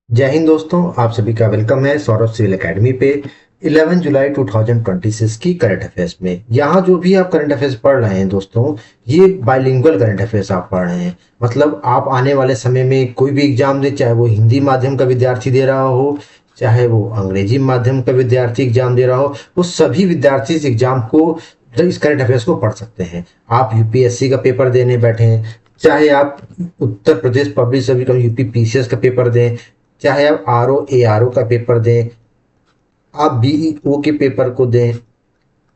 जय हिंद दोस्तों, आप सभी का वेलकम है सौरभ सिविल एकेडमी पे। 11 जुलाई 2026 की करंट अफेयर्स में यहाँ जो भी आप करंट अफेयर्स पढ़ रहे हैं दोस्तों, ये बाइलिंगुअल करंट अफेयर्स आप पढ़ रहे हैं। मतलब आप आने वाले समय में कोई भी एग्जाम दे, चाहे वो हिंदी माध्यम का विद्यार्थी दे रहा हो, चाहे वो अंग्रेजी माध्यम का विद्यार्थी एग्जाम दे रहा हो, वो सभी विद्यार्थी इस एग्जाम को, इस करंट अफेयर्स को पढ़ सकते हैं। आप यूपीएससी का पेपर देने बैठे हैं, चाहे आप Uttar Pradesh public service UP PCS का पेपर दें, चाहे आप R O A R O का पेपर दें, आप बीईओ के पेपर को दें,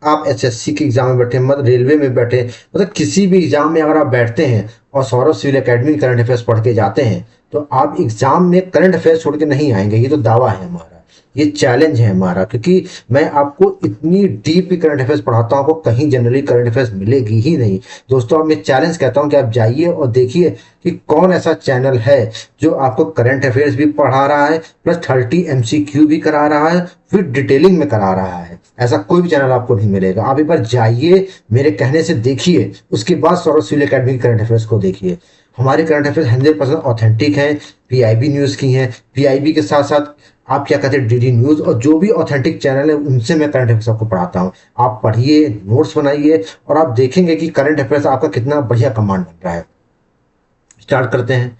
आप एसएससी के एग्जाम में बैठे, मतलब रेलवे में बैठे, मतलब किसी भी एग्जाम में अगर आप बैठते हैं और Saurabh Civil Academy current affairs पढ़ के जाते हैं, तो आप एग्जाम में करंट अफेयर्स छोड़ के नहीं आएंगे। ये तो दावा है हमारा, ये चैलेंज है हमारा, क्योंकि मैं आपको इतनी डीप करंट अफेयर्स पढ़ाता हूँ, आपको कहीं जनरली करंट अफेयर्स मिलेगी ही नहीं। दोस्तों, अब मैं चैलेंज कहता हूँ कि आप जाइए और देखिए कि कौन ऐसा चैनल है जो आपको करंट अफेयर्स भी पढ़ा रहा है, प्लस 30 एमसीक्यू भी करा रहा है, फिर डिटेलिंग में करा रहा है। ऐसा कोई भी चैनल आपको नहीं मिलेगा। आप एक बार जाइए, मेरे कहने से देखिए, उसके बाद सौरभ सिविल एकेडमी की करंट अफेयर्स को देखिए। हमारे करंट अफेयर्स 100% ऑथेंटिक हैं, पीआईबी न्यूज़ की हैं। पीआईबी के साथ साथ आप क्या कहते हैं, डीडी न्यूज़ और जो भी ऑथेंटिक चैनल है, उनसे मैं करंट अफेयर्स आपको पढ़ाता हूँ। आप पढ़िए, नोट्स बनाइए, और आप देखेंगे कि करंट अफेयर्स आपका कितना बढ़िया कमांड बन रहा है। स्टार्ट करते हैं।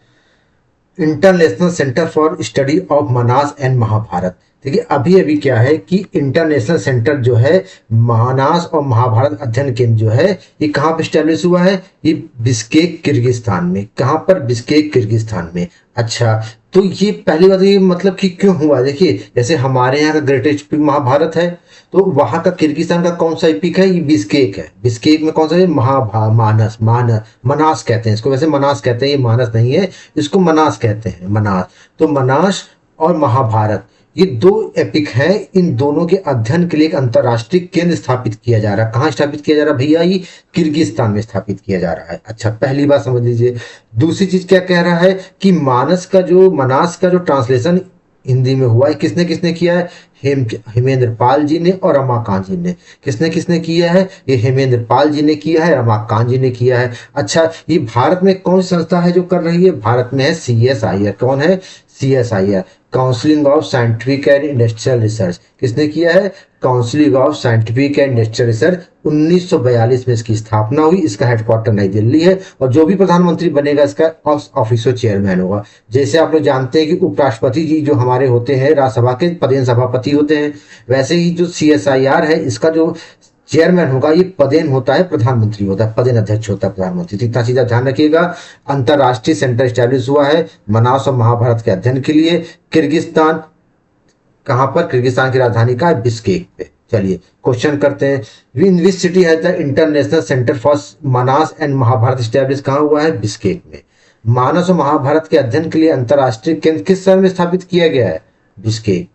International centre for study of Manas and Mahabharat. देखिए, अभी अभी क्या है कि इंटरनेशनल सेंटर जो है महानास और महाभारत अध्ययन केंद्र जो है, ये कहाँ पर स्टैब्लिश हुआ है? ये बिश्केक किर्गिस्तान में। कहाँ पर? बिश्केक किर्गिस्तान में। अच्छा, तो ये पहली बात, ये मतलब कि क्यों हुआ? देखिए, जैसे हमारे यहाँ का ग्रेटेस्ट एपिक महाभारत है, तो वहां का किर्गिस्तान का कौन सा एपिक है? ये बिश्केक है। बिश्केक में कौन सा है? मानस, मनास कहते हैं इसको। वैसे मनास कहते हैं, ये मानस नहीं है, इसको मनास कहते हैं, मनास। तो मनास और महाभारत, ये दो एपिक हैं। इन दोनों के अध्ययन के लिए एक अंतरराष्ट्रीय केंद्र स्थापित किया जा रहा है। कहाँ स्थापित किया जा रहा है भैया? ये किर्गिस्तान में स्थापित किया जा रहा है। अच्छा, पहली बात समझ लीजिए। दूसरी चीज क्या कह रहा है कि मनास का जो ट्रांसलेशन हिंदी में हुआ है, किसने किसने किया है? हेमेंद्र पाल जी ने और रमाकांत जी ने। किसने किसने किया है? ये हेमेंद्र पाल जी ने किया है, रमाकांत जी ने किया है। अच्छा, ये भारत में कौन सी संस्था है जो कर रही है? भारत में है सीएसआईआर। कौन है? CSIR, counselling of scientific and industrial research. किसने किया है? Counselling of scientific and industrial research. 1942 में इसकी स्थापना हुई। इसका हेडक्वार्टर नई दिल्ली है, और जो भी प्रधानमंत्री बनेगा इसका ऑफिसो चेयरमैन होगा। जैसे आप लोग जानते हैं कि उपराष्ट्रपति जी जो हमारे होते हैं, राज्यसभा के पदेन सभापति होते हैं, वैसे ही जो सीएसआईआर है, इसका जो चेयरमैन होगा, ये पदेन होता है, प्रधानमंत्री होता है, पदेन अध्यक्ष होता है प्रधानमंत्री। तो इतना चीज़ ध्यान रखिएगा। अंतरराष्ट्रीय सेंटर स्टैब्लिश हुआ है मनास और महाभारत के अध्ययन के लिए। किर्गिस्तान, कहाँ पर? किर्गिस्तान की राजधानी का है? बिश्केक पे। चलिए क्वेश्चन करते हैं। इन विच सिटी है the international centre for Manas and Mahabharat establish? कहाँ हुआ है? बिश्केक में। मानस और महाभारत के अध्ययन के लिए अंतरराष्ट्रीय केंद्र किस शहर में स्थापित किया गया है? Bishkek.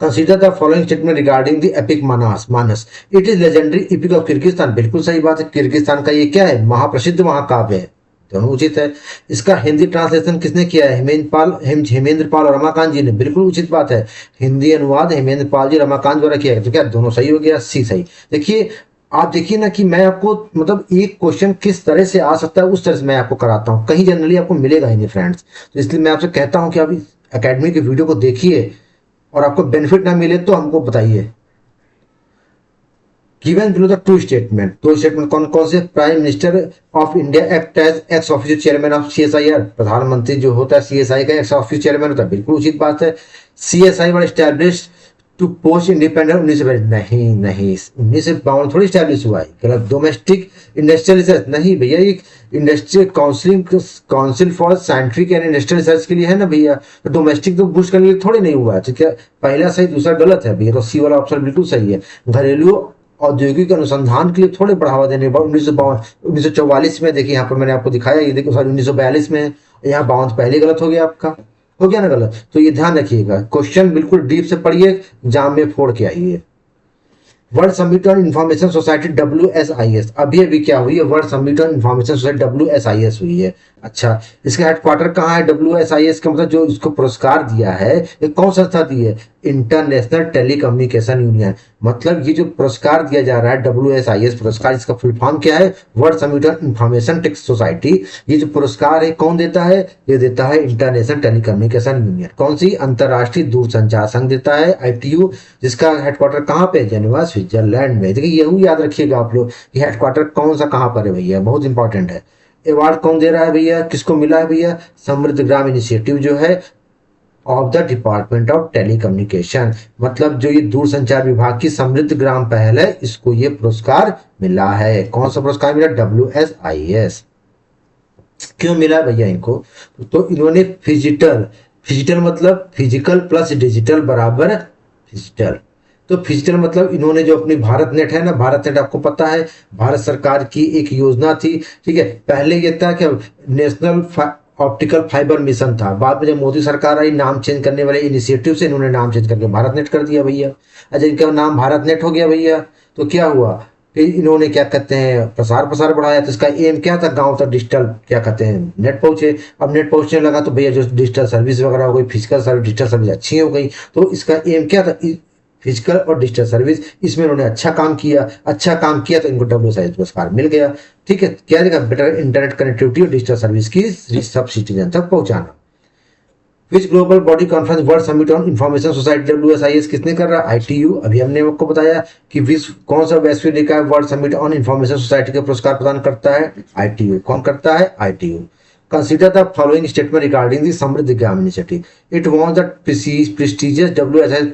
Consider the following statement regarding the epic Manas. It is legendary epic of Kyrgyzstan. बिल्कुल सही बात है। किर्गिस्तान का ये क्या है? महाप्रसिद्ध महाकाव्य है। दोनों उचित है। इसका हिंदी ट्रांसलेशन किसने किया है? हेमेंद्र पाल और रमाकांत जी ने। बिल्कुल उचित बात है। हिंदी अनुवाद हेमेंद्र पाल जी, रमाकांत द्वारा किया गया। तो क्या दोनों सही हो गया? सी सही। देखिए, आप देखिए ना कि मैं आपको, मतलब एक क्वेश्चन किस तरह से आ सकता है, उस तरह से मैं आपको कराता हूँ। कहीं जनरली आपको मिलेगा ही नहीं फ्रेंड्स। तो इसलिए मैं आपसे कहता हूँ कि आप इस अकेडमी के वीडियो को देखिए, और आपको बेनिफिट ना मिले तो हमको बताइए। Given below the two statement. दो स्टेटमेंट कौन कौन से? Prime minister of India act as ex official chairman of CSIR. प्रधानमंत्री जो होता है सीएसआई का एक्स ऑफिशियल चेयरमैन होता है। बिल्कुल उचित बात है। CSIR establish to post independent 1952। नहीं नहीं, 1952 थोड़ी स्टैब्लिश हुआ है। गलत। Domestic industrial research. नहीं भैया, ये industrial council for scientific and industrial research के लिए है ना भैया। तो डोमेस्टिक तो बूस्ट करने के लिए थोड़ी नहीं हुआ है। ठीक है, पहला सही, दूसरा गलत है भैया। तो सी वाला ऑप्शन बिल्कुल सही है। घरेलू औद्योगिक अनुसंधान के लिए थोड़े बढ़ावा देने पर 1944 में, देखिए यहाँ पर मैंने आपको दिखाया, ये देखो सॉरी 1942 में है, यहाँ 52 पहले गलत हो गया आपका, हो गया ना गलत। तो ये ध्यान रखिएगा। क्वेश्चन बिल्कुल डीप से पढ़िए, एग्जाम में फोड़ के आइए। World summit on Information Society WSIS, अभी अभी क्या हुई है? World summit on Information Society WSIS हुई है। अच्छा, इसका हेडक्वार्टर कहाँ है? WSIS का मतलब जो इसको पुरस्कार दिया है, ये कौन संस्था दी है? International telecommunication union. मतलब ये जो पुरस्कार दिया जा रहा है WSIS पुरस्कार, इसका फुल फॉर्म क्या है? World summit on information tech society. ये जो पुरस्कार है कौन देता है? ये देता है इंटरनेशनल टेलीकम्युनिकेशन यूनियन। कौन सी? अंतरराष्ट्रीय दूरसंचार संघ देता है, ITU, जिसका हेडक्वार्टर कहाँ पे? जेनेवा, स्विट्जरलैंड में। देखिए यही याद रखिएगा आप लोग, ये हेडक्वार्टर कौन सा कहाँ पर है भैया, बहुत इंपॉर्टेंट है। अवार्ड कौन दे रहा है भैया, किसको मिला है भैया? समृद्ध ग्राम इनिशिएटिव जो है of the department of telecommunication, मतलब जो ये दूरसंचार विभाग की समृद्ध ग्राम पहल है, इसको ये पुरस्कार मिला है। कौन सा पुरस्कार मिला? WSIS। क्यों मिला भैया इनको? तो इन्होंने फिजिटल, फिजिटल मतलब फिजिकल प्लस डिजिटल बराबर फिजिटल। तो फिजिटल मतलब इन्होंने जो अपनी भारत नेट है ना, भारत नेट आपको पता है भारत सरकार की एक योजना थी, ठीक है। पहले ये था कि नेशनल ऑप्टिकल फाइबर मिशन था, बाद में जब मोदी सरकार आई नाम चेंज करने वाले इनिशिएटिव से इन्होंने नाम चेंज करके भारत नेट कर दिया भैया। अच्छा, इनका नाम भारत नेट हो गया भैया, तो क्या हुआ कि इन्होंने क्या कहते हैं प्रसार प्रसार बढ़ाया। तो इसका एम क्या था? गांव तक डिजिटल क्या कहते हैं नेट पहुंचे। अब नेट पहुंचने लगा तो भैया जो डिजिटल सर्विस वगैरह हो गई, फिजिकल सर्विस डिजिटल सर्विस अच्छी हो गई। तो इसका एम क्या था? फिजिकल और डिजिटल सर्विस, इसमें उन्होंने अच्छा काम किया। अच्छा काम किया तो इनको WSIS पुरस्कार मिल गया, ठीक है। क्या देखा? बेटर इंटरनेट कनेक्टिविटी और डिजिटल सर्विस की सब सिटीजन तक पहुंचाना। Which global body conference World summit on Information Society WSIS किसने कर रहा है? ITU। अभी हमने आपको बताया कि विश्व कौन सा वैश्विक निकाय world summit on Information society के पुरस्कार प्रदान करता है? ITU। कौन करता है? ITU। Consider the following statement regarding the Samriddh Gram initiative. It won the prestigious WSIS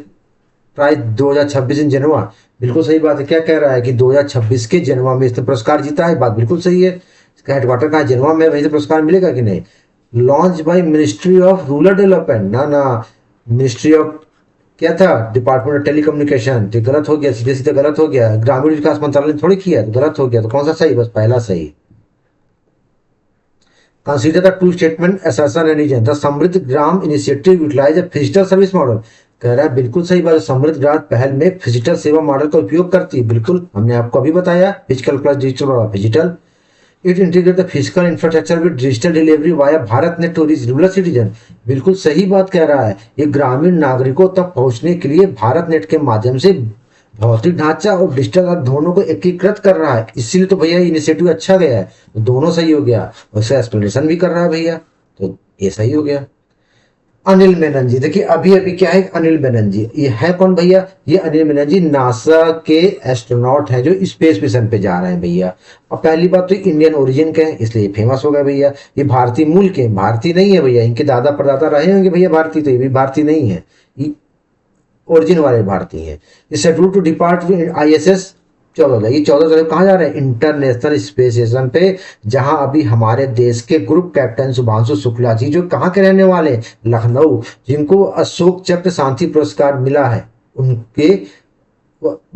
prize 2026 in Geneva. बिल्कुल सही बात है। क्या कह रहा है कि 2026 के जेनेवा में इसने पुरस्कार जीता है, बात बिल्कुल सही है। इसका हेडक्वार्टर कहाँ? जेनेवा में, वहीं से पुरस्कार मिलेगा कि नहीं? Launch by ministry of rural development, ना ना, मिनिस्ट्री ऑफ क्या था? Department of telecommunication. तो गलत हो गया, सीधे सीधे गलत हो गया। ग्रामीण विकास मंत्रालय ने थोड़ी किया, तो गलत हो गया। तो कौन सा सही? बस पहला सही। Consider the two statement assertion and reason. The Samriddh Gram initiative utilise a phygital service model. कह रहा है बिल्कुल सही बात है, समृद्ध ग्राम पहल में फिजिटल सेवा मॉडल का उपयोग करती है। बिल्कुल, हमने आपको अभी बताया फिजिकल प्लस डिजिटल बराबर phygital. It integrate the physical infrastructure with digital delivery via Bharat net to reach rural citizen. बिल्कुल सही बात कह रहा है, ये ग्रामीण नागरिकों तक पहुंचने के लिए भारत नेट के माध्यम से भौतिक ढांचा और डिजिटल दोनों को एकीकृत कर रहा है। इसीलिए तो भैया इनिशिएटिव अच्छा गया है, तो दोनों सही हो गया। उससे एक्सप्लेनेशन भी कर रहा है भैया, तो ये सही हो गया। अनिल मेनन जी, देखिए अभी अभी क्या है, अनिल मेनन जी ये है कौन भैया? ये अनिल मेनन जी नासा के एस्ट्रोनॉट हैं जो स्पेस मिशन पे जा रहे हैं भैया। और पहली बात तो इंडियन ओरिजिन के हैं, इसलिए फेमस हो गए भैया। ये भारतीय मूल के, भारतीय नहीं है भैया। इनके दादा परदादा रहे होंगे भैया भारतीय, तो ये भी भारतीय नहीं है, ओरिजिन वाले भारतीय हैं। इस शेड्यूल टू डिपार्ट ISS 14, ये 14 कहाँ जा रहे हैं? इंटरनेशनल स्पेस स्टेशन पे, जहां अभी हमारे देश के ग्रुप कैप्टन शुभांशु शुक्ला जी, जो कहाँ के रहने वाले? लखनऊ, जिनको अशोक चक्र शांति पुरस्कार मिला है, उनके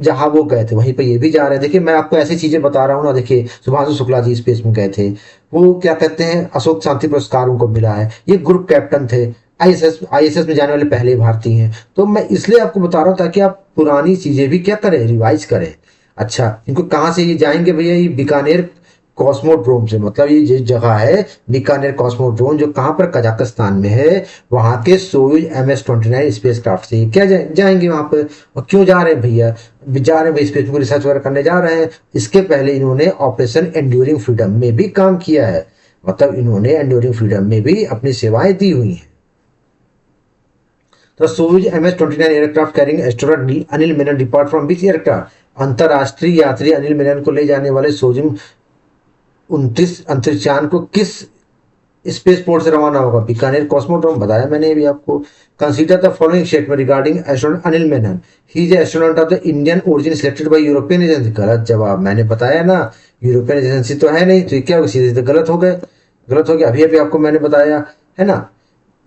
जहां वो गए थे वहीं पे ये भी जा रहे हैं। देखिए मैं आपको ऐसी चीजें बता रहा हूँ ना, देखिए शुभांशु शुक्ला जी स्पेस में गए थे, वो क्या कहते हैं अशोक शांति पुरस्कार उनको मिला है। ये ग्रुप कैप्टन थे, ISS में जाने वाले पहले भारतीय हैं। तो मैं इसलिए आपको बता रहा हूँ ताकि आप पुरानी चीजें भी क्या करें, रिवाइज करें। अच्छा, इनको कहाँ से ये जाएंगे भैया? ये बीकानेर कॉस्मोड्रोम से, मतलब ये जिस जगह है बीकानेर कॉस्मोड्रोम जो कहाँ पर कजाकिस्तान में है, वहां के सोयूज MS-29 स्पेस क्राफ्ट से क्या जाएंगे वहां पर। और क्यों जा रहे हैं भैया? जा रहे हैं भाई स्पेस में रिसर्च वगैरह करने जा रहे हैं। इसके पहले इन्होंने ऑपरेशन एंड्यूरिंग फ्रीडम में भी काम किया है, मतलब इन्होंने एंड्यूरिंग फ्रीडम में भी अपनी सेवाएं दी हुई हैं। तो Soyuz MS-29 aircraft carrying astronaut Anil Menon depart from which aircraft? अंतरराष्ट्रीय यात्री अनिल मेनन को ले जाने वाले सोयूज 29 अंतरिक्षयान को किस स्पेस पोर्ट से रवाना होगा? बीकानेर कॉस्मोड्रोम, बताया मैंने अभी आपको। Consider the following statement regarding astronaut Anil Menon, he is astronaut of the Indian origin selected by European agency. गलत जवाब, मैंने बताया ना यूरोपियन एजेंसी तो है नहीं, तो क्या होगा? सीधे सीधे गलत हो गए, गलत हो गया। अभी अभी आपको मैंने बताया है ना,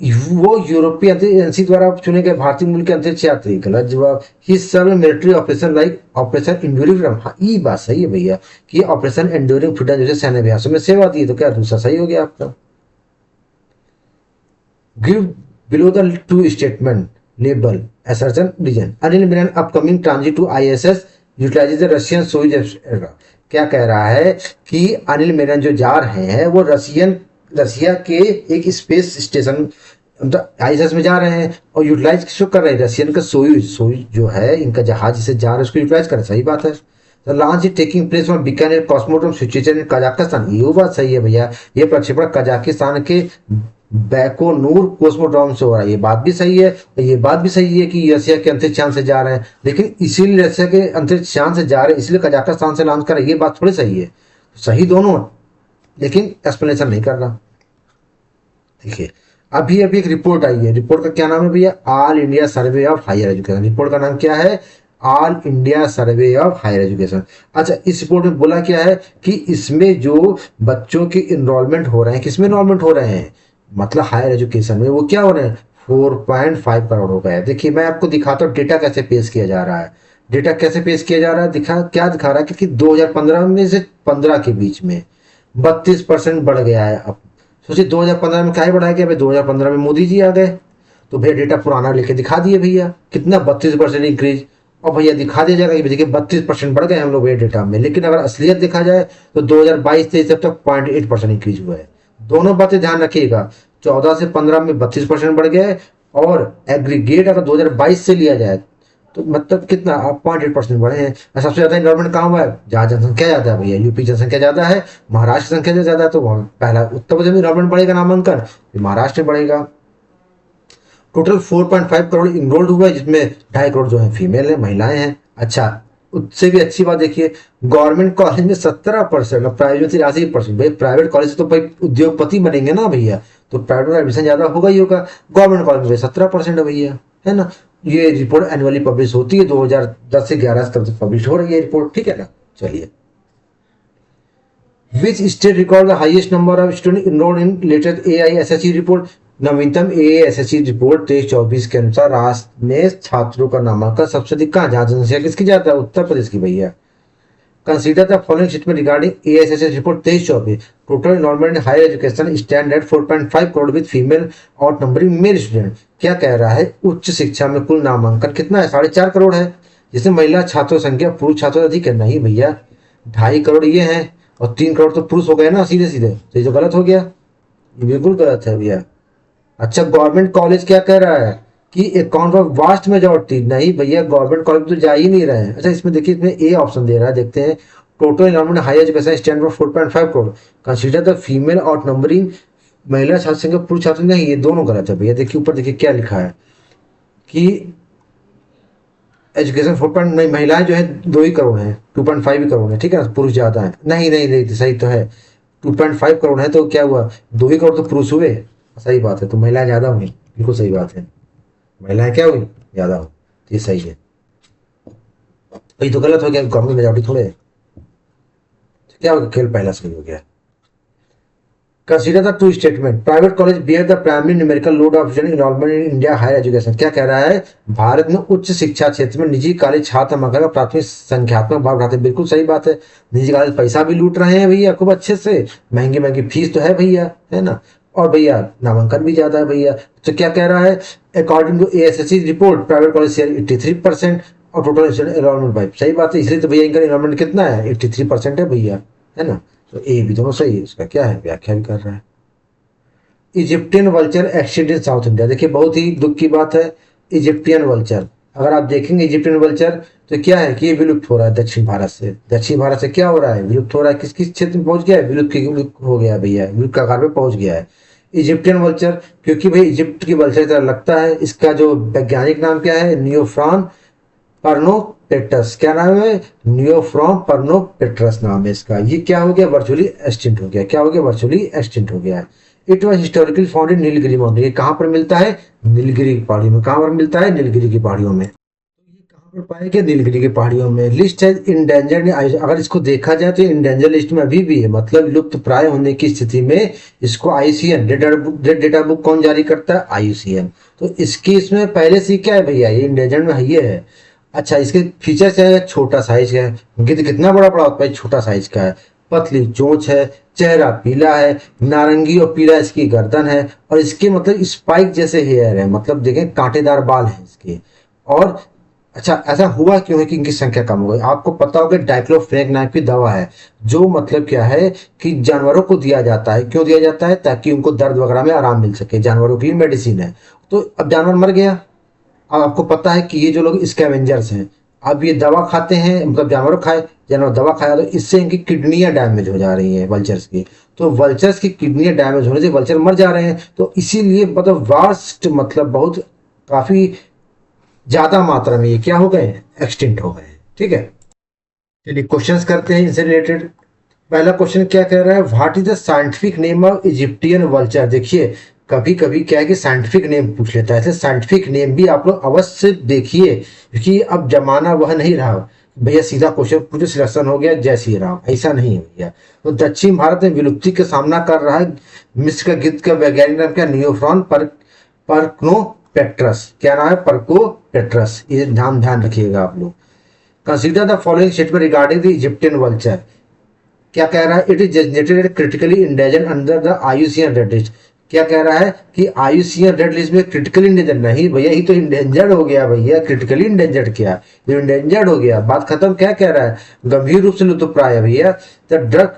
वो यूरोपीय एजेंसी द्वारा चुने गए भारतीय मूल के अंतरिक्ष यात्री। गलत जवाब। He serve military operation like Operation Enduring Freedom. हाँ ये बात सही है भैया कि ऑपरेशन एंड्यूरिंग फ्रीडम जैसे सैन्य अभ्यासों में सेवा दी, तो क्या दूसरा सही हो गया आपका। Give below the two statement label assertion reason. Anil Menon upcoming transit to ISS utilises the Russian Soyuz aircraft. क्या कह रहा है कि अनिल मेनन जो जा रहे हैं वो रसिया के एक स्पेस स्टेशन आईएसएस में जा रहे हैं और यूटिलाइज किसको कर रहे हैं, रशियन का सोयूज, सोयूज जो है इनका जहाज जिसे जा रहा है उसको यूटिलाइज कर रहे हैं, सही बात है। The launch is taking place from Bikaner cosmodrome situation in Kazakhstan, ये बात सही है भैया, ये प्रक्षेपण कजाकिस्तान के बैकोनूर कॉस्मोड्रोम से हो रहा है, ये बात भी सही है। ये बात भी सही है कि रशिया के अंतरिक्ष यान से जा रहे हैं, लेकिन इसीलिए रशिया के अंतरिक्ष यान से जा रहे हैं इसलिए कजाकिस्तान से लॉन्च कर रहे हैं, ये बात थोड़ी सही है। सही दोनों, लेकिन एक्सप्लेनेशन नहीं कर रहा। देखिए अभी अभी एक रिपोर्ट आई है, रिपोर्ट का क्या नाम है भैया, all India survey of higher education, report का नाम क्या है, all India survey of higher education. अच्छा, इस रिपोर्ट में बोला क्या है कि इसमें जो बच्चों के इनरोलमेंट हो रहे हैं, किसमें इनरोलमेंट हो रहे हैं, मतलब हायर एजुकेशन में, वो क्या हो रहे हैं, 4.5 करोड़ हो गए। देखिए मैं आपको दिखाता हूँ डेटा कैसे पेश किया जा रहा है, डेटा कैसे पेश किया जा रहा है, क्या दिखा रहा है कि 2015 में से 15 के बीच में 32% बढ़ गया है। अब सोचिए 2015 में क्या ही बढ़ाया गया भाई, 2015 में मोदी जी आ गए तो भैया डेटा पुराना लेके दिखा दिए भैया कितना 32% इंक्रीज, और भैया दिखा दिया जाएगा कि देखिए 32% बढ़ गए हम लोग ये डेटा में। लेकिन अगर असलियत देखा जाए तो 2022-23 तब तक 0.8% इंक्रीज हुआ है। दोनों बातें ध्यान रखिएगा, 14 से 15 में 32% बढ़ गया है, और एग्रीगेट अगर 2022 से लिया जाए तो मतलब कितना, आप 0.8% बढ़े हैं। सबसे ज्यादा इन्वॉल्वमेंट कहाँ हुआ है, जहाँ जनसंख्या ज्यादा है भैया, यूपी जनसंख्या ज्यादा है, महाराष्ट्र संख्या ज्यादा है, तो पहला उत्तर प्रदेश में इन्वॉल्वमेंट बढ़ेगा नामांकन, फिर महाराष्ट्र में बढ़ेगा। टोटल 4.5 करोड़ इनरोल्ड हुआ है, जिसमें 2.5 करोड़ जो है फीमेल है, महिलाएं हैं। अच्छा, उससे भी अच्छी बात देखिए, गवर्नमेंट कॉलेज में 17% और प्राइवेट में 83%। भाई प्राइवेट कॉलेज से तो भाई उद्योगपति बनेंगे ना भैया, तो प्राइवेट में एडमिशन ज्यादा होगा ही होगा, गवर्नमेंट कॉलेज में 17% है भैया, है ना। ये रिपोर्ट एनुअली पब्लिश होती है, 2010 से 11 तक पब्लिश हो रही है रिपोर्ट, ठीक है ना। चलिए, which state record the highest number of student enrolled in latest AISSE report, नवीनतम AISSE रिपोर्ट 23-24 के अनुसार राज्य में छात्रों का नामांकन सबसे अधिक कहाँ, जहाँ जनसंख्या किसकी ज्यादा है, उत्तर प्रदेश की भैया। Consider the following statement regarding AISSE report 23-24, total enrolment in higher education stand at 4.5 crore with female outnumbering male student. क्या कह रहा है, उच्च शिक्षा में कुल नामांकन कितना है, 4.5 करोड़ है, जिसमें महिला छात्रों संख्या पुरुष छात्रों अधिक है। नहीं भैया, 2.5 करोड़ ये है और 3 करोड़ तो पुरुष हो गए ना सीधे सीधे, तो ये जो गलत हो गया, ये बिल्कुल गलत है भैया। अच्छा, गवर्नमेंट कॉलेज क्या कह रहा है कि अकाउंट ऑफ वास्ट मेजॉरिटी, नहीं भैया गवर्नमेंट कॉलेज तो जा ही नहीं रहे हैं। अच्छा, इसमें देखिए, इसमें ए ऑप्शन दे रहा है, देखते हैं। Total enrolment higher education stand for 4.5 crore, consider the female outnumbering, महिला छात्र संख्या पुरुष छात्र, नहीं ये दोनों गलत है भैया। देखिए ऊपर देखिए क्या लिखा है कि एजुकेशन 4. नहीं, महिलाएं जो है 2 ही करोड़ है, 2.5 ही करोड़ है, ठीक है ना, पुरुष ज्यादा है। नहीं नहीं नहीं, सही तो है, 2.5 करोड़ है, तो क्या हुआ, 2 ही करोड़ तो पुरुष हुए, सही बात है, तो महिलाएं ज्यादा हुई, बिल्कुल सही बात है, महिलाएं क्या हुई, ज्यादा हुई, तो ये सही है। भाई तो गलत हो गया, गवर्नमेंट मेजॉरिटी थोड़े, तो क्या हो गया, खेल पहला सही हो गया। Consider the two statement, private college bear the primary numerical load of student enrolment in India higher education. क्या कह रहा है, भारत में उच्च शिक्षा क्षेत्र में निजी कॉलेज छात्र नामांकन का प्राथमिक संख्यात्मक भाव बढ़ाते हैं। बिल्कुल सही बात है, निजी कॉलेज पैसा भी लूट रहे हैं भैया खूब अच्छे से, महंगी महंगी फीस तो है भैया, है ना, और भैया नामांकन भी ज्यादा है भैया। तो क्या कह रहा है, according to AISSE report private college share 83% और टोटल स्टूडेंट एनरोलमेंट भाई, सही बात है, इसलिए तो भैया इनका एनरोलमेंट कितना है, 83% है भैया, है ना। तो ए भी दोनों सही है, इसका क्या है, व्याख्या भी कर रहा है। इजिप्टियन वल्चर एक्सटिंक्ट इन साउथ इंडिया, देखिए बहुत ही दुख की बात है, इजिप्टियन वल्चर, अगर आप देखेंगे इजिप्टियन वल्चर तो क्या है कि ये विलुप्त हो रहा है दक्षिण भारत से, दक्षिण भारत से क्या हो रहा है, विलुप्त हो रहा है, किस किस क्षेत्र में पहुंच गया है, विलुप्त हो गया भैया, विलुप्त का आकार में पहुंच गया है इजिप्टियन वल्चर, क्योंकि भाई इजिप्ट की वल्चर की तरह लगता है। इसका जो वैज्ञानिक नाम क्या है, नियोफ्रॉन पर्नोपेट्रस, क्या नाम है, नियोफ्रॉन पर्नोपेट्रस नाम है इसका। ये क्या हो गया, वर्चुअली एक्सटिंक्ट हो गया, क्या हो गया, वर्चुअली एक्सटिंक्ट हो गया है। It was historically found in Nilgiri mountain, ये कहाँ पर मिलता है, नीलगिरी की पहाड़ियों में, कहाँ पर मिलता है, नीलगिरी की पहाड़ियों में। तो ये कहाँ पर पाएंगे, नीलगिरी की पहाड़ियों में। लिस्ट है इंडेंजर्ड, अगर इसको देखा जाए तो इंडेंजर लिस्ट में अभी भी है, मतलब लुप्त प्राय होने की स्थिति में इसको IUCN रेड डेटा बुक कौन जारी करता है, IUCN। तो इसकी इसमें पहले से क्या है भैया, ये इंडेंजर्ड में ये है। अच्छा, इसके फीचर्स है, छोटा साइज है, गिद्ध कितना बड़ा बड़ा होता है, छोटा साइज का है, पतली चोंच है, चेहरा पीला है, नारंगी और पीला इसकी गर्दन है, और इसके मतलब स्पाइक जैसे हेयर है, मतलब देखें कांटेदार बाल हैं इसके। और अच्छा, ऐसा हुआ क्यों है कि इनकी संख्या कम हो गई? आपको पता होगा डाइक्लोफेनेक नाम की दवा है, जो मतलब क्या है कि जानवरों को दिया जाता है। क्यों दिया जाता है? ताकि उनको दर्द वगैरह में आराम मिल सके, जानवरों की मेडिसिन है। तो अब जानवर मर गया, अब आपको पता है कि ये जो लोग स्कैवेंजर्स हैं, अब ये दवा खाते हैं, मतलब जानवर खाए, जानवर दवा खाया, तो इससे इनकी किडनियां डैमेज हो जा रही हैं वल्चर्स की। तो वल्चर्स की किडनियां डैमेज होने से वल्चर मर जा रहे हैं, तो इसीलिए मतलब वास्ट, मतलब बहुत काफी ज्यादा मात्रा में ये क्या हो गए, एक्सटिंक्ट हो गए। ठीक है, चलिए क्वेश्चंस करते हैं इनसे रिलेटेड। पहला क्वेश्चन क्या कह रहा है, what is the scientific name of Egyptian vulture? देखिए, कभी कभी क्या है कि साइंटिफिक नेम पूछ लेता है, ऐसे साइंटिफिक नेम भी आप लोग अवश्य देखिए, क्योंकि अब जमाना वह नहीं रहा भैया सीधा क्वेश्चन पूछो सिलेक्शन हो गया जय श्री राम, ऐसा नहीं हो गया। तो दक्षिण भारत में विलुप्ति का सामना कर रहा है मिस्र का गिद्ध का वैज्ञानिक नाम क्या, नियोफ्रॉन परक्नोपेट्रस। क्या नाम है? परकोपेट्रस, ये ध्यान रखिएगा आप लोग। Consider the following statement regarding the Egyptian vulture. क्या कह रहा है? It is designated critically endangered under the IUCN red list. क्या कह रहा है कि आईयूसीएन रेड लिस्ट में क्रिटिकली इंडेंजर्ड नहीं भैया, ही तो इंडेंजर्ड हो गया भैया। क्रिटिकली इंडेंजर्ड क्या, ये इंडेंजर्ड हो गया, बात खत्म। क्या कह रहा है? गंभीर रूप से लुप्तप्राय है भैया। The drug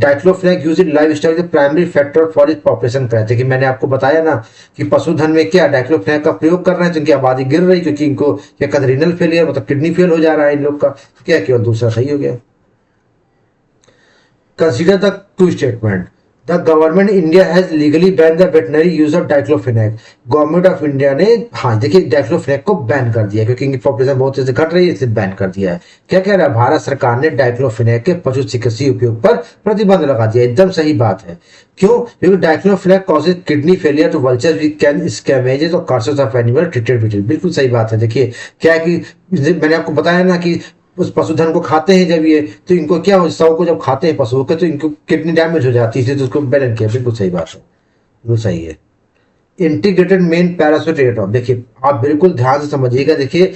diclofenac use in live style primary factor for इस पॉपुलेशन कहते हैं कि मैंने आपको बताया ना कि पशुधन में क्या डाइक्लोफेनेक का प्रयोग कर रहे हैं तो इनकी आबादी गिर रही, क्योंकि इनको क्या कहते हैं, रीनल फेलियर, मतलब किडनी फेल हो जा रहा है इन लोग का। क्या केवल दूसरा सही हो गया। Consider the two statement. The government India has legally banned the veterinary use of diclofenac. Government of India ने, हाँ देखिए, डाइक्लोफेनेक को बैन कर दिया क्योंकि इनकी पॉपुलेशन बहुत तेजी से घट रही है, इसलिए बैन कर दिया है। क्या कह रहा है? भारत सरकार ने डाइक्लोफेनेक के पशु चिकित्सीय उपयोग पर प्रतिबंध लगा दिया। एकदम सही बात है। क्यों? क्योंकि diclofenac causes kidney failure to vultures with can scavenges और carcasses of animal treated with. बिल्कुल सही बात है। देखिए क्या है कि मैंने आपको बताया ना कि उस पशुधन को खाते हैं जब ये, तो इनको क्या हो, शव को जब खाते हैं पशुओं के, तो इनको किडनी डैमेज हो जाती है, इसलिए तो उसको बैन किया। बिल्कुल सही बात है, बिल्कुल सही है। इंटीग्रेटेड मेन पैराशूट एयरक्राफ्ट, देखिए आप बिल्कुल ध्यान से समझिएगा। देखिए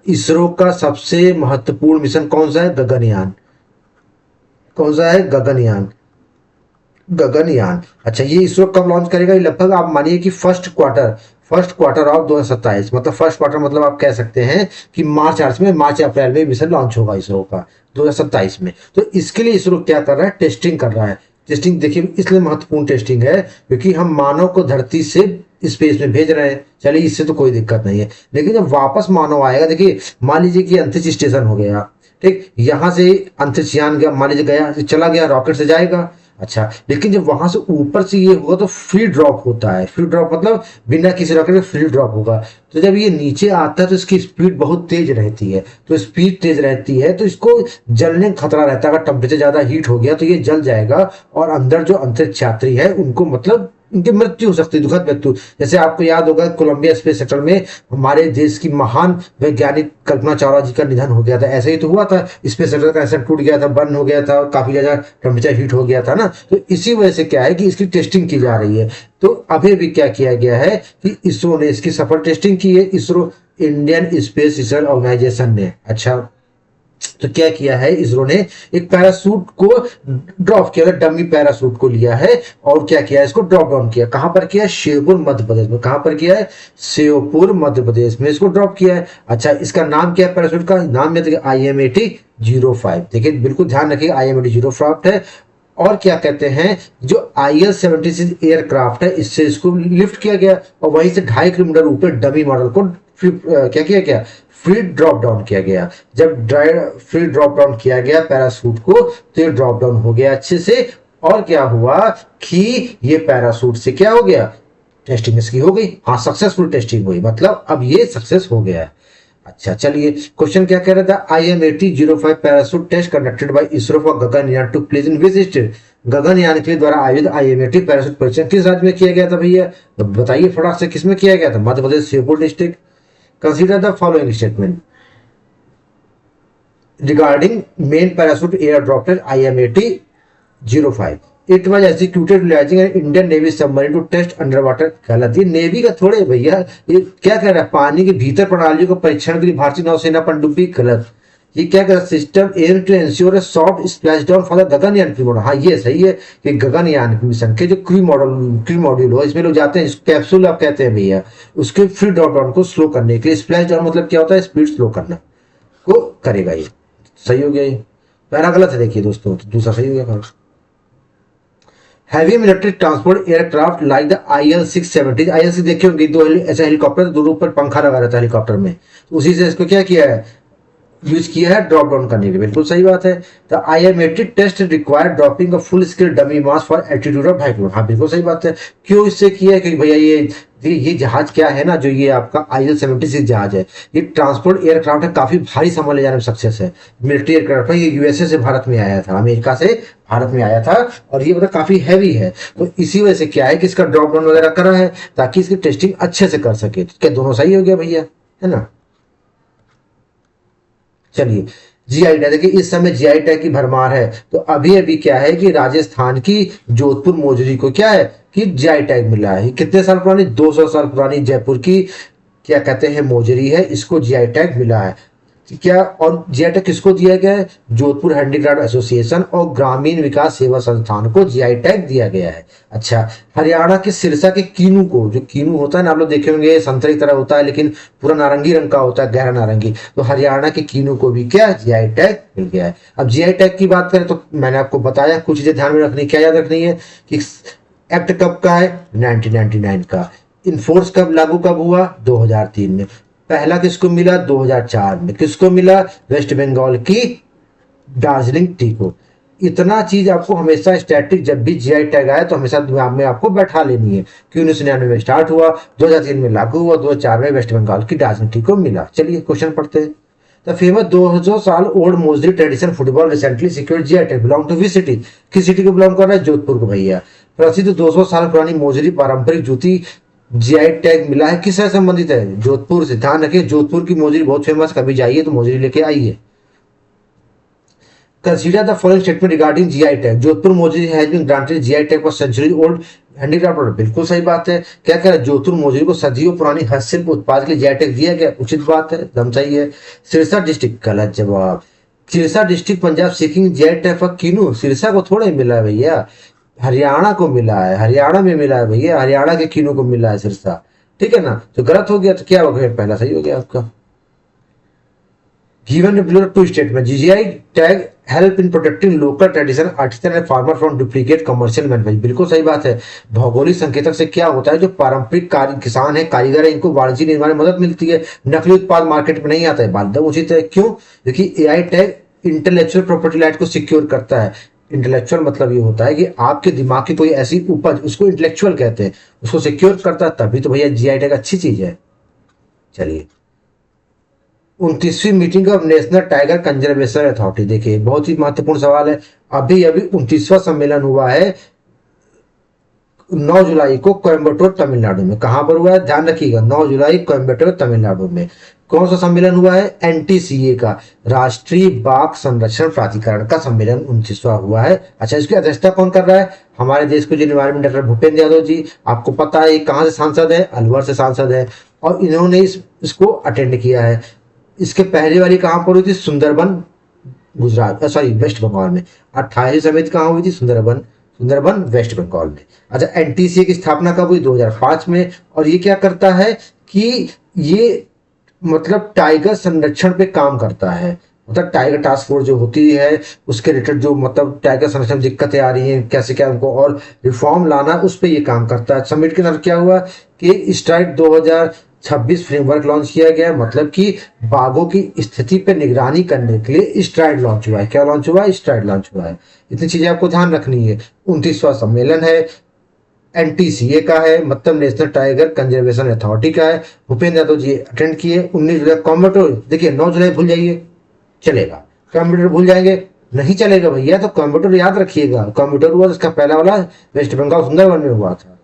इसरो का सबसे महत्वपूर्ण मिशन कौन सा है? गगनयान। कौन सा है? गगनयान। गगनयान। अच्छा, ये इसरो कब लॉन्च करेगा? ये लगभग आप मानिए कि फर्स्ट क्वार्टर ऑफ 2027, मतलब फर्स्ट क्वार्टर, मतलब आप कह सकते हैं कि मार्च अप्रैल में मिशन लॉन्च होगा इसरो का 2027 में। तो इसके लिए इसरो क्या कर रहा है? टेस्टिंग कर रहा है। टेस्टिंग देखिए इसलिए महत्वपूर्ण टेस्टिंग है क्योंकि हम मानव को धरती से स्पेस में भेज रहे हैं। चलिए इससे तो कोई दिक्कत नहीं है, लेकिन जब वापस मानव आएगा, देखिए मान लीजिए कि अंतरिक्ष स्टेशन हो गया, ठीक, यहां से अंतरिक्ष यान गया, मान लीजिए गया, चला गया, रॉकेट से जाएगा। अच्छा, लेकिन जब वहां से ऊपर से ये होगा तो फ्री ड्रॉप होता है। फ्री ड्रॉप मतलब बिना किसी रॉकेट के फ्री ड्रॉप होगा। तो जब ये नीचे आता है तो इसकी स्पीड बहुत तेज रहती है। तो स्पीड तेज रहती है तो इसको जलने का खतरा रहता है। अगर टेम्परेचर ज्यादा हीट हो गया तो ये जल जाएगा और अंदर जो अंतरिक्ष यात्री है उनको मतलब उनकी मृत्यु हो सकती है, दुखद मृत्यु। जैसे आपको याद होगा कोलंबिया स्पेस सेंटर में हमारे देश की महान वैज्ञानिक कल्पना चावला जी का निधन हो गया था। ऐसे ही तो हुआ था, स्पेस सेंटर का ऐसा टूट गया था, बर्न हो गया था, काफी ज्यादा टेम्परेचर हीट हो गया था ना। तो इसी वजह से क्या है कि इसकी टेस्टिंग की जा रही है। तो अभी भी क्या किया गया है कि इसरो ने इसकी सफल टेस्टिंग की है, ISRO Indian space research organisation ने। अच्छा, तो क्या किया है इसरो ने, एक पैरासूट को ड्रॉप किया, डमी पैरासूट को लिया है और क्या किया है, इसको ड्रॉप डाउन किया। कहां पर किया है? श्योपुर मध्य प्रदेश में। कहां पर किया है? श्योपुर मध्य प्रदेश में इसको ड्रॉप किया है। अच्छा, इसका नाम क्या है? पैरासूट का नाम है IMAT-05। देखिए बिल्कुल ध्यान रखिए, IMAT-05 है। और क्या कहते हैं, जो IL-76 एयरक्राफ्ट है, इससे इसको लिफ्ट किया गया और वहीं से 2.5 किलोमीटर ऊपर डमी मॉडल को क्या किया गया? फ्री ड्रॉप डाउन किया गया। जब फ्री ड्रॉप डाउन किया गया पैरासूट को, तो ये ड्रॉप डाउन हो गया अच्छे से। और क्या हुआ कि ये पैरासूट से क्या हो गया? टेस्टिंग इसकी हो गई। हाँ, सक्सेसफुल टेस्टिंग हुई, मतलब अब ये सक्सेस हो गया है। अच्छा चलिए, क्वेश्चन क्या कह रहा था? IMAT-05 parachute test conducted by ISRO for Gaganyaan to place in which state? Gaganyaan के द्वारा आयोजित IMAT पैरासूट परीक्षण किस राज्य में किया गया था भैया? तो बताइए फटाक से, किसमें किया गया था? Madhya Pradesh, Sheopur district. Consider the following statement regarding main parachute airdrop at IMAT-05. It was executed utilizing an Indian Navy submarine to test underwater। गलत, ये नेवी का थोड़े भैया, ये क्या कह रहा है? पानी के भीतर प्रणालियों का परीक्षण के लिए भारतीय नौसेना पनडुब्बी। गलत, ये क्या कर system aim to ensure a soft splashdown for the Gaganyaan crew model. हाँ ये सही है कि गगनयान मिशन के जो क्रू मॉड्यूल हो, इसमें लोग जाते हैं, कैप्सूल आप कहते हैं भैया, उसके फ्री ड्रॉप डाउन को स्लो करने के लिए। स्प्लैश डाउन मतलब क्या होता है? स्पीड स्लो करना। को करेगा। ये सही हो गया, ये पहला गलत है देखिए दोस्तों, तो दूसरा सही हो गया। Heavy military transport aircraft like the IL-670, IL-6 देखे होंगे, दो ऐसे हेलीकॉप्टर, दोनों ऊपर पंखा लगा रहता है हेलीकॉप्टर में, तो उसी से इसको क्या किया है, यूज किया है ड्रॉप डाउन करने के लिए। बिल्कुल सही बात है। The IMAT test required dropping a full scale dummy mass for altitude of high cruise. हाँ बिल्कुल सही बात है। क्यों इससे किया है, क्योंकि भैया ये जहाज क्या है ना, जो ये आपका IL-76 जहाज है, ये ट्रांसपोर्ट एयरक्राफ्ट है, काफी भारी सामान ले जाने में सक्सेस है। मिलिट्री एयरक्राफ्ट है, ये यूएसए से भारत में आया था, अमेरिका से भारत में आया था, और ये मतलब काफी हैवी है, तो इसी वजह से क्या है कि इसका ड्रॉप डाउन वगैरह करा है ताकि इसकी टेस्टिंग अच्छे से कर सके। क्या दोनों सही हो गया भैया, है ना। चलिए जीआई टैग, देखिए इस समय जीआई टैग की भरमार है, तो अभी अभी क्या है कि राजस्थान की जोधपुर मोजरी को क्या है कि जीआई टैग मिला है। कितने साल पुरानी, 200 साल पुरानी जयपुर की क्या कहते हैं मोजरी है, इसको जीआई टैग मिला है। क्या, और जीआई टैग किसको दिया गया है, जोधपुर हैंडीक्राफ्ट एसोसिएशन और ग्रामीण विकास सेवा संस्थान को जीआई टैग दिया गया है। अच्छा, हरियाणा के सिरसा के कीनू को, जो कीनू होता है ना, आप लोग देखे होंगे संतरे की तरह होता है लेकिन पूरा नारंगी रंग का होता है, गहरा नारंगी, तो हरियाणा के कीनू को भी क्या जीआई टैग मिल गया है। अब जीआई टैग की बात करें तो मैंने आपको बताया कुछ चीजें ध्यान में रखनी, क्या याद रखनी है कि एक्ट कब का है, 1999 का। इनफोर्स कब लागू कब हुआ, 2003 में। पहला किसको मिला, 2004 में। किसको मिला, वेस्ट बंगाल की दार्जिलिंग टी को। इतना चीज आपको हमेशा स्टैटिक, जब भी जीआई टैग आए तो हमेशा दिमाग में आपको बैठा लेनी है कि 1999 में स्टार्ट हुआ, 2003 में लागू हुआ, 2004 में वेस्ट बंगाल की दार्जिलिंग टी को मिला। चलिए क्वेश्चन पढ़ते हैं। द फेमस 200 साल old mojari tradition football recently secured GI tag, belong to which city. किस सिटी को बिलोंग कर रहा है, जोधपुर को भैया। प्रसिद्ध 200 साल पुरानी मोजरी पारंपरिक जूती जीआई टैग मिला है, किससे संबंधित है, जोधपुर से। ध्यान रखिए जोधपुर की मोजरी बहुत फेमस, कभी जाइए तो मोजरी लेके आइए। Consider the following statement regarding GI tag, Jodhpur mojari has been granted GI tag for century old handicraft. बिल्कुल सही बात है। क्या कह रहा है, जोधपुर मोजरी को सदियों पुरानी हस्तशिल्प उत्पाद के लिए जीआई टैग दिया गया, उचित बात है, एकदम सही है। सिरसा डिस्ट्रिक्ट, गलत जवाब। Sirsa district Punjab seeking GI tag for kinnow, Sirsa को थोड़े मिला है भैया, हरियाणा को मिला है, हरियाणा में मिला है भैया, हरियाणा के कीनू को मिला है सिरसा, ठीक है ना। तो गलत हो गया, तो क्या हो गया, पहला सही हो गया आपका। Given below two statement, GI tag help in protecting local tradition, artisan and farmer from duplicate commercial manufacturing। बिल्कुल सही बात है। भौगोलिक संकेतक से क्या होता है, जो पारंपरिक किसान है, कारीगर है, इनको वाणिज्यिक निर्माण में मदद मिलती है, नकली उत्पाद मार्केट में नहीं आता है। बात उचित है, क्यों, क्योंकि AI tag intellectual property right को सिक्योर करता है। इंटेलेक्चुअल मतलब ये होता है कि आपके दिमाग की कोई ऐसी उपज, उसको इंटेलेक्चुअल कहते हैं, उसको सिक्योर करता है, तभी तो भैया जीआई टैग अच्छी चीज है। चलिए 29वीं meeting of National Tiger Conservation Authority, देखिए बहुत ही महत्वपूर्ण सवाल है। अभी अभी 29वां सम्मेलन हुआ है 9 जुलाई को कोयम्बटूर तमिलनाडु में। कहां पर हुआ है, ध्यान रखिएगा, 9 जुलाई कोयम्बटूर तमिलनाडु में। कौन सा सम्मेलन हुआ है, एनटीसीए का, राष्ट्रीय बाघ संरक्षण प्राधिकरण का सम्मेलन 29वां हुआ है। अच्छा, इसकी अध्यक्षता कौन कर रहा है, हमारे देश के जो एनवायरमेंट डॉक्टर भूपेंद्र यादव जी। आपको पता है कहां से सांसद है, अलवर से सांसद है, और इन्होंने इसको अटेंड किया है। इसके पहले वाली कहां पर हुई थी, सुंदरबन गुजरात, सॉरी वेस्ट बंगाल में। 28वीं समिति कहां हुई थी, सुंदरबन वेस्ट बंगाल में। अच्छा, एनटीसीए की स्थापना कब हुई, 2005 में। और ये क्या करता है कि ये मतलब टाइगर संरक्षण पे काम करता है, मतलब टाइगर टास्क फोर्स जो होती है उसके रिलेटेड जो मतलब टाइगर संरक्षण में दिक्कतें आ रही हैं, कैसे क्या उनको और रिफॉर्म लाना, उस पर ये काम करता है। समिट के अंदर क्या हुआ कि स्ट्राइक 2026 फ्रेमवर्क लॉन्च किया गया, मतलब कि बाघों की स्थिति पर निगरानी करने के लिए स्ट्राइड लॉन्च हुआ है। क्या लॉन्च हुआ है, स्ट्राइड लॉन्च हुआ है। इतनी चीजें आपको ध्यान रखनी है। 29वां सम्मेलन है, एनटीसीए का है, मतलब नेशनल टाइगर कंजर्वेशन अथॉरिटी का है। भूपेंद्र यादव जी अटेंड किए। 19 जुलाई कोयम्बटूर, देखिए 9 जुलाई भूल जाइए, चलेगा। कोयम्बटूर भूल जाएंगे, नहीं चलेगा भैया, तो कोयम्बटूर याद रखिएगा। कोयम्बटूर हुआ, इसका पहला वाला वेस्ट बंगाल सुंदरबन में हुआ था।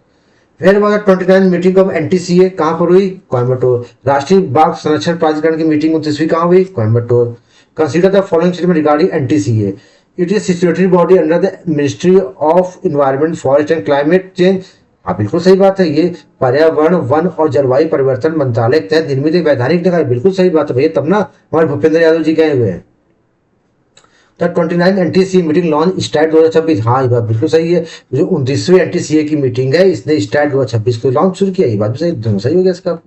फिर 29 मीटिंग ऑफ एनटीसीए कहां पर हुई, कोयम्बटूर। राष्ट्रीय बाघ संरक्षण प्राधिकरण की मीटिंग 29वीं कहां हुई, Coimbatore. Consider the following statement regarding NTCA, it is statutory body under the ministry of environment forest and climate change. हाँ बिल्कुल सही बात है, ये पर्यावरण वन और जलवायु परिवर्तन मंत्रालय के तहत निर्मित एक वैधानिक निकाय। बिल्कुल सही बात है भैया, तब ना हमारे भूपेंद्र यादव जी गए हुए हैं। 29 एनटीसीए मीटिंग लॉन्च स्टार्ट 2026, हाँ ये बात बिल्कुल सही है। जो 29वीं एनटीसीए की मीटिंग है, इसने स्टार्ट 2026 को लॉन्च शुरू किया, ये बात भी सही, दोनों सही हो गया इसका।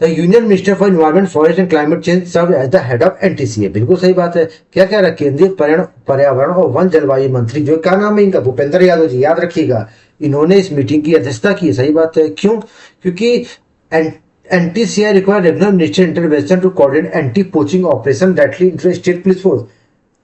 The union minister for environment forest and climate change serve as the head of NTCA. बिल्कुल सही बात है। क्या कह रहा है? केंद्रीय पर्यावरण और वन जलवायु मंत्री, जो क्या नाम है इनका, भूपेंद्र यादव जी, याद रखिएगा, इन्होंने इस मीटिंग की अध्यक्षता की। सही बात है। क्यों? क्योंकि NTCA require regular minister intervention to coordinate anti poaching operation directly inter state police force.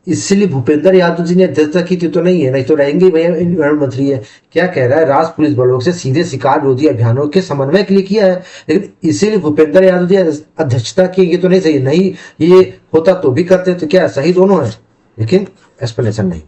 इसलिए भूपेंद्र यादव जी ने अध्यक्षता की थी, तो नहीं है, नहीं तो रहेंगे भैया एनवायरमेंट मंत्री है। क्या कह रहा है? राज्य पुलिस बलों से सीधे शिकार रोधी अभियानों के समन्वय के लिए किया है, लेकिन इसीलिए भूपेंद्र यादव जी अध्यक्षता की, ये तो नहीं सही। नहीं, ये होता तो भी करते, तो क्या सही दोनों है, लेकिन एक्सप्लेनेशन नहीं।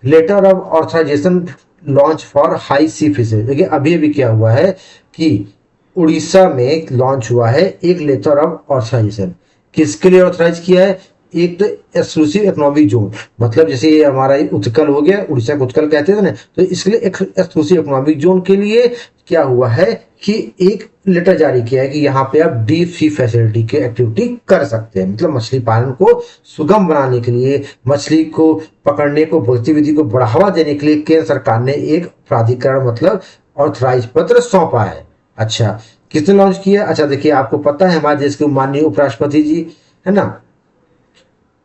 Letter of authorisation launch for high sea fishes. देखिए अभी क्या हुआ है कि उड़ीसा में लॉन्च हुआ है एक लेटर ऑफ ऑथराइजेशन। किसके लिए ऑथराइज किया है? एक तो एक्सक्लूसिव इकोनॉमिक जोन, मतलब जैसे ये हमारा उत्कल हो गया, उड़ीसा को उत्कल कहते थे ना, तो इसके लिए एक्सक्लूसिव इकोनॉमिक जोन के लिए क्या हुआ है कि एक लेटर जारी किया है कि यहाँ पे आप डीप सी फैसिलिटी की एक्टिविटी कर सकते हैं। मतलब मछली पालन को सुगम बनाने के लिए, मछली को पकड़ने को, गतिविधि को बढ़ावा देने के लिए केंद्र सरकार ने एक प्राधिकरण मतलब ऑथराइज पत्र सौंपा है। अच्छा, किसने लॉन्च किया? अच्छा देखिए, आपको पता है हमारे देश के माननीय उपराष्ट्रपति जी है ना,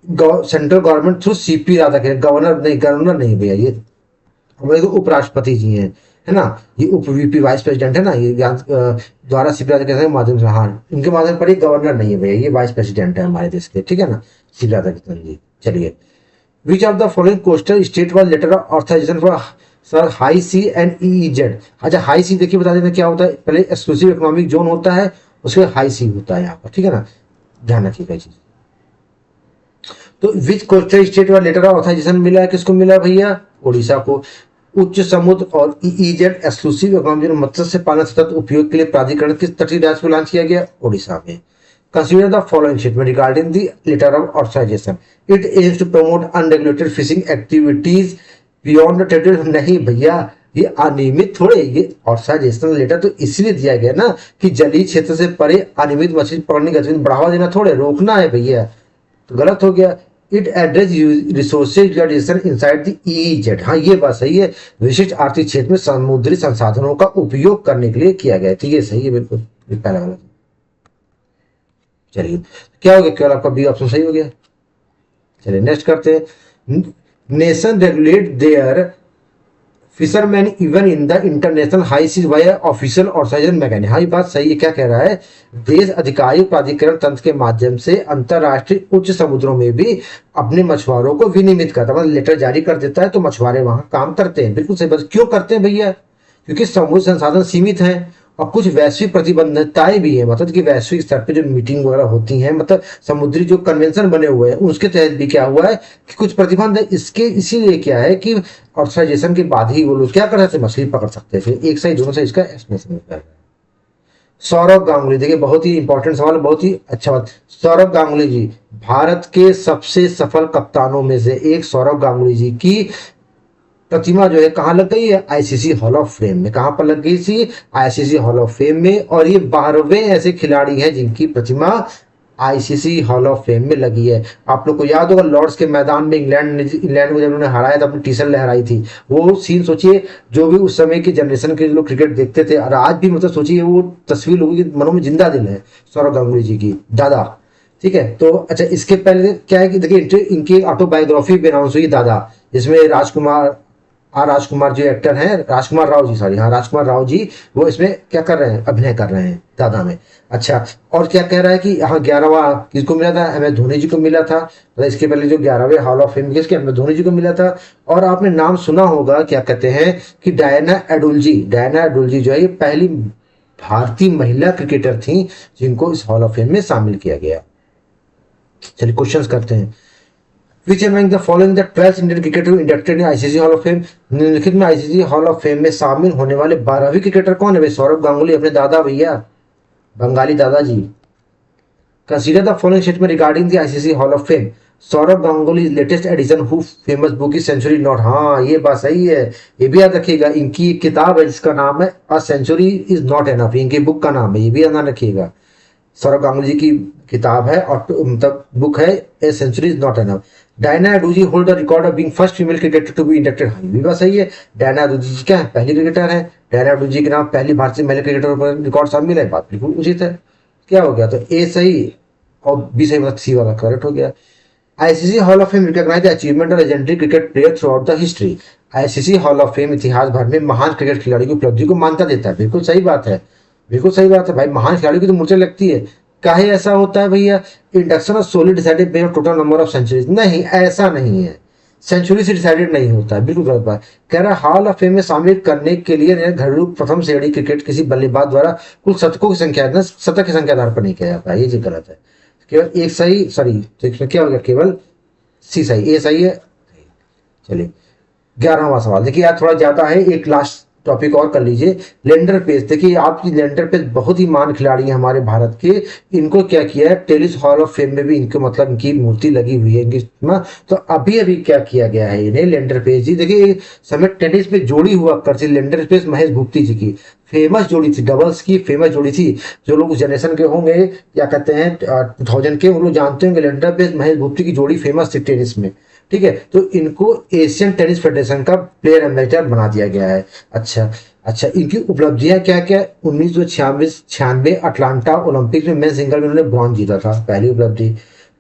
central government through CP Radhakrishnan, governor नहीं भैया, ये हमारे उपराष्ट्रपति जी हैं, है ना, ये उप वीपी वाइस प्रेसिडेंट है ना, ये द्वारा सीपी राधाकृष्णन के माध्यम से, हाँ इनके माध्यम पर, गवर्नर नहीं है भैया, ये वाइस प्रेसिडेंट है हमारे देश के, ठीक है ना, सीपी राधाकृष्णन जी। चलिए, which of the following coastal state was letter of authorisation for sir high sea and EEZ. अच्छा, हाई सी देखिए बता देते क्या होता है। पहले एक्सक्लूसिव इकोनॉमिक जोन होता है, उसके हाई सी होता है यहाँ पर, ठीक है ना, ध्यान रखिएगा चीज। तो विच कोस्टल स्टेट वाला लेटर ऑफ ऑथराइजेशन मिला है? किसको मिला भैया? उड़ीसा को। उच्च समुद्र और ईईजेड एक्सक्लूसिव इकोनॉमिक मत्स्य पालन सतत उपयोग के लिए प्राधिकरण किस तटीय राज्य में लॉन्च किया गया? उड़ीसा में। Consider the following statement regarding the letter of authorisation. It aims to promote unregulated fishing activities beyond the territory. नहीं भैया, ये अनियमित थोड़े, ये ऑथराइजेशन लेटर तो इसलिए दिया गया ना कि जलीय क्षेत्र से परे अनियमित मछली पकड़ने की गतिविधि बढ़ावा देना थोड़े, रोकना है भैया, तो गलत हो गया। It address resources utilisation inside the EEZ. हाँ ये बात सही है, विशिष्ट आर्थिक क्षेत्र में समुद्री संसाधनों का उपयोग करने के लिए किया गया, ठीक है, सही है बिल्कुल, पहला वाला। चलिए, क्या हो गया? केवल आपका बी ऑप्शन सही हो गया। चलिए नेक्स्ट करते हैं। Nation regulate their fishermen even in the international high seas by official authorisation mechanism. हाँ ये बात सही है। क्या कह रहा है? देश अधिकारी प्राधिकरण तंत्र के माध्यम से अंतरराष्ट्रीय उच्च समुद्रों में भी अपने मछुआरों को विनियमित करता है, मतलब लेटर जारी कर देता है तो मछुआरे वहां काम करते हैं। बिल्कुल सही बात। क्यों करते हैं भैया? क्योंकि समुद्र संसाधन सीमित हैं और कुछ वैश्विक प्रतिबद्धताएं भी है, मतलब कि वैश्विक स्तर पे जो मीटिंग वगैरह होती हैं, मतलब समुद्री जो कन्वेंशन बने हुए हैं उसके तहत भी क्या हुआ है कि कुछ प्रतिबंध है। इसके इसीलिए क्या है कि ऑथराइजेशन के बाद ही वो लोग क्या कर सकते, मछली पकड़ सकते थे। एक सही दोनों से इसका एक्सप्लेनेशन होता है। सौरभ गांगुली, देखिए बहुत ही इंपॉर्टेंट सवाल, बहुत ही अच्छा बात। सौरभ गांगुली जी भारत के सबसे सफल कप्तानों में से एक सौरभ गांगुली जी की प्रतिमा जो है कहाँ लग गई है? आईसीसी हॉल ऑफ फेम में। कहाँ पर लग गई थी? आईसीसी हॉल ऑफ फेम में। और ये 12वें ऐसे खिलाड़ी हैं जिनकी प्रतिमा आईसीसी हॉल ऑफ फेम में लगी है। आप लोग को याद होगा लॉर्ड्स के मैदान में इंग्लैंड को जब उन्होंने हराया था, अपनी टी शर्ट लहराई थी, वो सीन सोचिए, जो भी उस समय की जनरेशन के लोग क्रिकेट देखते थे और आज भी मतलब सोचिए वो तस्वीर लोगों की मनों में जिंदा दिल है, सौरभ गांगुली जी की दादा, ठीक है। तो अच्छा, इसके पहले क्या है कि देखिए इनकी ऑटोबायोग्राफी भी अनाउंस हुई दादा, जिसमें राजकुमार जो एक्टर हैं, राजकुमार राव जी, सॉरी, हाँ राजकुमार राव जी, वो इसमें क्या कर रहे हैं? अभिनय कर रहे हैं दादा में। अच्छा, और क्या कह रहा है कि यहाँ 11वां किसको मिला था? MS धोनी जी को मिला था। तो इसके पहले जो 11वें हॉल ऑफ फेम किसके? MS धोनी जी को मिला था। और आपने नाम सुना होगा, क्या कहते हैं कि डायना एडुल्जी जो है ये पहली भारतीय महिला क्रिकेटर थी जिनको इस हॉल ऑफ फेम में शामिल किया गया। चलिए क्वेश्चंस करते हैं। Which among the following the 12 Indian cricketer inducted in ICC Hall of Fame? निम्नलिखित में आईसीसी हॉल ऑफ फेम में शामिल होने वाले 12वीं क्रिकेटर कौन है? सौरभ गांगुली, अपने दादा भैया, बंगाली दादाजी। Consider the following statement regarding the ICC hall of fame. Saurav Ganguly latest edition who famous book is century not. हाँ ये बात सही है, ये भी याद रखिएगा। इनकी किताब है जिसका नाम है a century is not enough, इनकी बुक का नाम है, ये भी याद रखिएगा। सौरभ गांगुली जी की किताब है और मतलब बुक है a century is not enough. Diana Edulji hold the record of being first female cricketer to be inducted. हाँ, ये भी बात सही है। डायना एडुजी जी क्या है, पहली क्रिकेटर है। डायना एडुजी के नाम पहली भारतीय महिला क्रिकेटर पर रिकॉर्ड शामिल है, बात बिल्कुल उचित है। क्या हो गया, तो ए सही और बी सही, मतलब सी वाला करेक्ट हो गया। ICC hall of fame recognise the achievement of legendary cricket player throughout the history. ICC hall of fame इतिहास भर में महान क्रिकेट खिलाड़ी की उपलब्धि को मान्यता देता है, बिल्कुल सही बात है। बिल्कुल सही बात है भाई, महान खिलाड़ी की तो मूर्ति लगती है। काहे ऐसा होता है भैया, induction of solely decided based on total number of centuries, नहीं ऐसा नहीं है, सेंचुरी से डिसाइडेड नहीं होता है, बिल्कुल गलत बात। कह रहा है हॉल ऑफ फेम में शामिल करने के लिए घरेलू प्रथम श्रेणी क्रिकेट किसी बल्लेबाज द्वारा कुल शतकों की संख्या, शतक की संख्या आधार पर नहीं किया जाता है, ये चीज गलत है। केवल एक सही, सॉरी तो इसमें क्या हो गया, केवल सी सही, ए सही है। चलिए 11वां सवाल देखिए यार, थोड़ा ज्यादा है, एक लास्ट टॉपिक और कर लीजिए। लेंडर पेस, देखिए आपकी लेंडर पेस बहुत ही महान खिलाड़ी है हमारे भारत के। इनको क्या किया है, टेनिस हॉल ऑफ फेम में भी इनको मतलब इनकी मूर्ति लगी हुई है इनकी। तो अभी अभी क्या किया गया है इन्हें, लेंडर पेस जी देखिए समय टेनिस में जोड़ी हुआ करती, लेंडर पेस महेश भूपति जी की फेमस जोड़ी थी, डबल्स की फेमस जोड़ी थी। जो लोग उस जनरेशन के होंगे, क्या कहते हैं 2000 के, उन लोग जानते होंगे लेंडर पेस महेश भूपति की जोड़ी फेमस थी टेनिस में, ठीक है। तो इनको एशियन टेनिस फेडरेशन का प्लेयर एम्बेसडर बना दिया गया है। अच्छा इनकी उपलब्धियां क्या क्या, 1996 अटलांटा ओलंपिक में मेन सिंगल में उन्होंने ब्रॉन्ज जीता था, पहली उपलब्धि।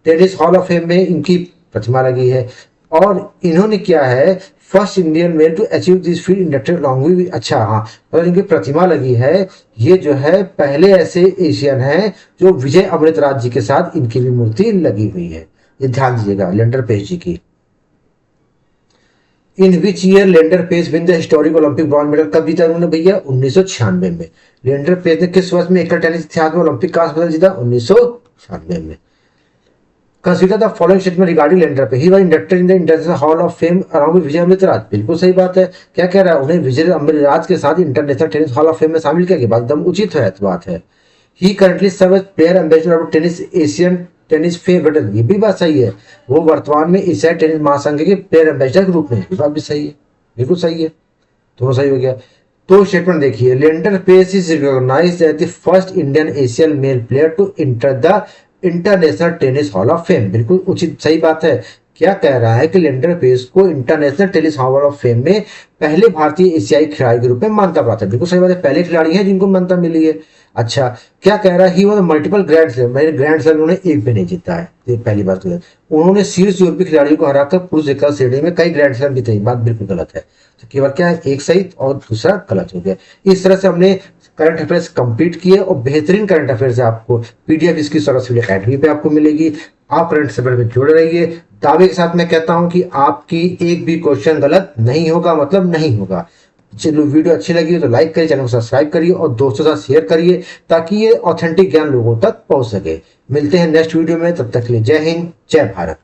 टेनिस हॉल ऑफ फेम में इनकी प्रतिमा लगी है। और इन्होंने क्या है, first Indian male to achieve this field inducted long भी, अच्छा हाँ, और इनकी प्रतिमा लगी है। ये जो है पहले ऐसे एशियन हैं जो विजय अमृतराज जी के साथ इनकी भी मूर्ति लगी हुई है, ये ध्यान दीजिएगा लेंडर पेस जी की। In which year Leander Paes win the historic Olympic bronze medal, कब जीता उन्होंने भैया, 1996 में। लेंडर पेस ने किस वर्ष में एकल टेनिस इतिहास में ओलंपिक कांस्य मेडल जीता, 1996 में। Consider the following statement regarding Leander Paes, he was inducted in the International Hall of Fame along with Vijay Amritraj, बिल्कुल सही बात है। क्या कह रहा है, उन्हें विजय अमृतराज के साथ international tennis hall of fame में शामिल किया गया, बात एकदम उचित है, बात है। He currently serve as player ambassador of tennis Asian Tennis Federation, ये भी बात सही है। वो वर्तमान में एशियाई टेनिस महासंघ के प्लेयर एम्बेसडर के रूप में, ये बात भी सही है, बिल्कुल सही है, दोनों सही हो गया। तो स्टेटमेंट देखिए, Leander Paes is recognized as the first Indian Asian male player to enter the international tennis hall of fame, बिल्कुल उचित सही बात है। क्या कह रहा है कि लेंडर पेस को international tennis hall of fame में पहले भारतीय एशियाई खिलाड़ी के रूप में मान्यता प्राप्त है, बिल्कुल सही बात है, पहले खिलाड़ी हैं जिनको मान्यता मिली है। अच्छा क्या कह रहा है, he was multiple grand slam, grand slam उन्होंने एक भी नहीं जीता है, ये पहली बात है। उन्होंने शीर्ष यूरोपीय खिलाड़ियों को हराकर पुरुष एकल श्रेणी में कई ग्रैंड स्लैम जीते, बात बिल्कुल गलत है। तो केवल क्या है, एक सही और दूसरा गलत हो गया। इस तरह से हमने करंट अफेयर्स कंप्लीट किए और बेहतरीन करंट अफेयर्स आपको पीडीएफ इसकी सरस्वती एकेडमी पे आपको मिलेगी। आप करंट अफेयर में जुड़े रहिए। दावे के साथ मैं कहता हूं कि आपकी एक भी क्वेश्चन गलत नहीं होगा, मतलब नहीं होगा। चलो वीडियो अच्छी लगी तो लाइक करिए, चैनल को सब्सक्राइब करिए और दोस्तों के साथ शेयर करिए ताकि ये ऑथेंटिक ज्ञान लोगों तक पहुंच सके। मिलते हैं नेक्स्ट वीडियो में, तब तक के लिए जय हिंद जय भारत।